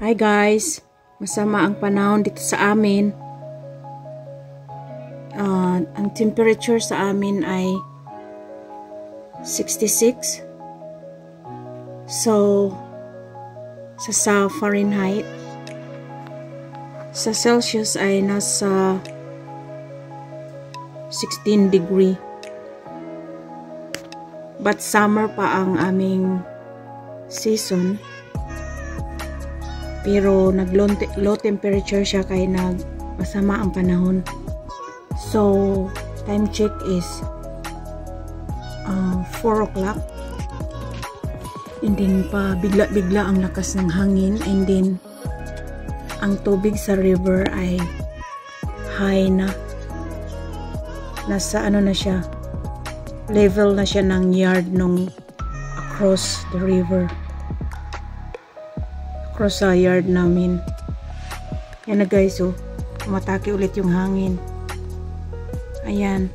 Hi guys, masama ang panahon dito sa amin. Ang temperature sa amin ay 66. So, sa Fahrenheit. Sa Celsius ay nasa 16 degree. But summer pa ang aming season. Pero nag-low temperature siya kaya masama ang panahon. So, time check is 4 o'clock. And then pa bigla-bigla ang lakas ng hangin. And then ang tubig sa river ay high na. Nasa ano na siya, level na siya ng yard nung across the river. Across sa yard namin. Yan na guys, oh. Umatake ulit yung hangin. Ayan.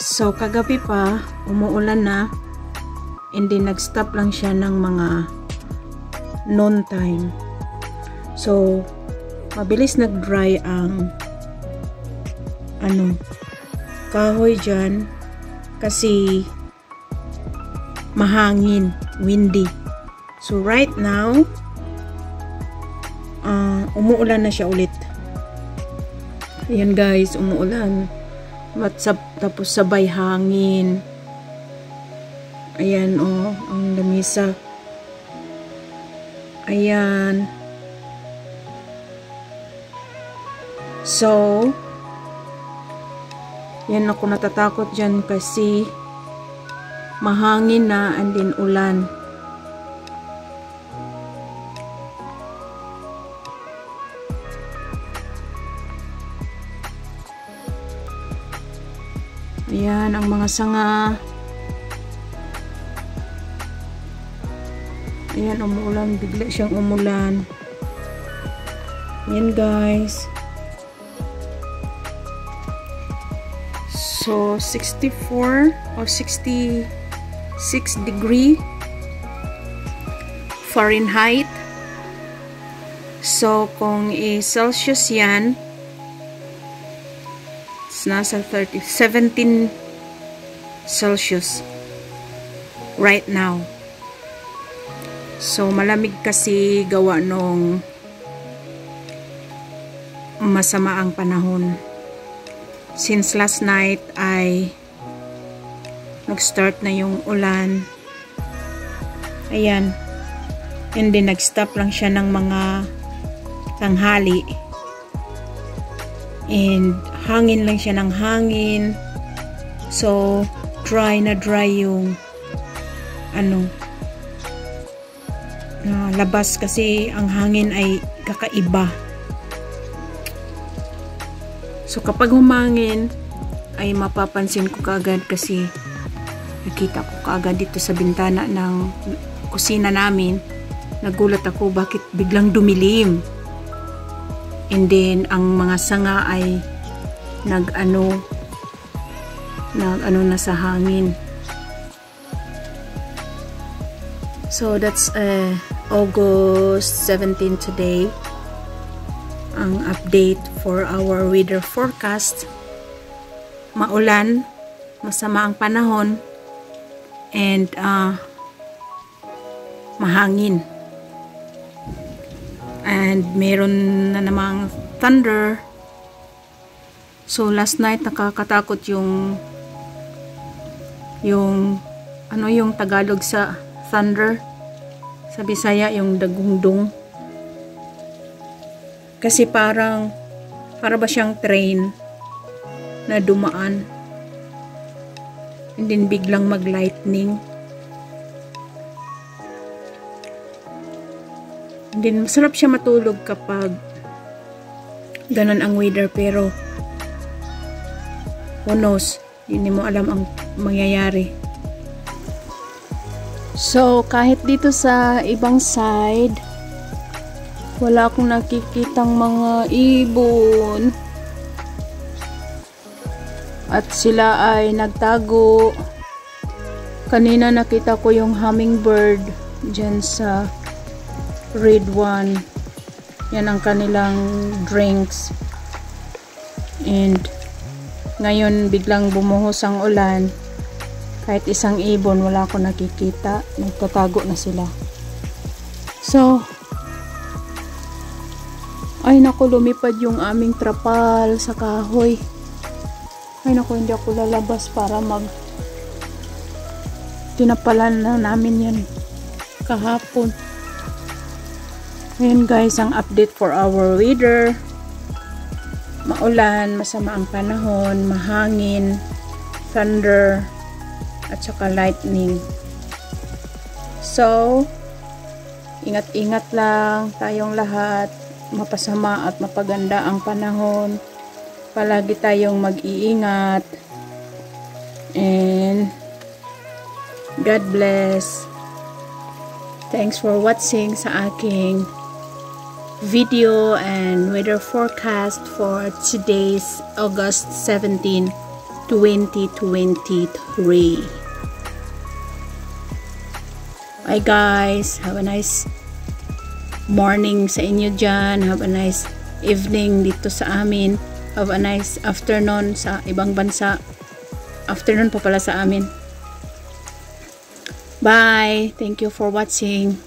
So, kagabi pa, umuulan na. And then, nag-stop lang siya ng mga noon time. So, mabilis nag-dry ang kahoy dyan. Kasi, mahangin, windy. So, right now, umuulan na siya ulit. Ayan guys, umuulan. Tapos sabay hangin. Ayan, oh, ang lamisa. Ayan. So, yan ako natatakot dyan kasi mahangin na and then ulan. Ayan, ang mga sanga. Ayan, umuulan. Bigla siyang umulan. Ayan, guys. So, 64 or 66 degree Fahrenheit. So, kung Celsius yan, nasa 17 Celsius right now. So, malamig kasi gawa nung masama ang panahon. Since last night ay nag-start na yung ulan. Ayan. And then, nag-stop lang siya ng mga tanghali. And hangin lang siya ng hangin. So, dry na dry yung labas kasi ang hangin ay kakaiba. So, kapag humangin ay mapapansin ko kaagad kasi nakita ko kaagad dito sa bintana ng kusina namin. Nagulat ako bakit biglang dumilim. And then, ang mga sanga ay nag-ano na sa hangin. So, that's August 17 today. Ang update for our weather forecast. Maulan, masama ang panahon, and mahangin. And meron na namang thunder. So last night nakakatakot yung Tagalog sa thunder. Sa Bisaya yung dagundong. Kasi para ba siyang train na dumaan. And then biglang mag-lightning. And then, masarap siya matulog kapag ganun ang weather. Pero, who knows? Hindi mo alam ang mangyayari. So, kahit dito sa ibang side, wala akong nakikitang mga ibon. At sila ay nagtago. Kanina nakita ko yung hummingbird dyan sa red one. Yan ang kanilang drinks. And ngayon biglang bumuhos ang ulan. Kahit isang ibon wala ko nakikita. Nagtatago na sila. So, ay naku, lumipad yung aming trapal sa kahoy. Ay naku, hindi ako lalabas para tinapalan na namin yan kahapon. Ayan guys, ang update for our weather. Maulan, masama ang panahon, mahangin, thunder, at saka lightning. So, ingat-ingat lang tayong lahat. Mapasama at mapaganda ang panahon. Palagi tayong mag-iingat. And God bless. Thanks for watching sa aking video and weather forecast for today's August 17, 2023. Bye guys. Have a nice morning sa inyo dyan. Have a nice evening dito sa amin. Have a nice afternoon sa ibang bansa. Afternoon pa pala sa amin. Bye. Thank you for watching.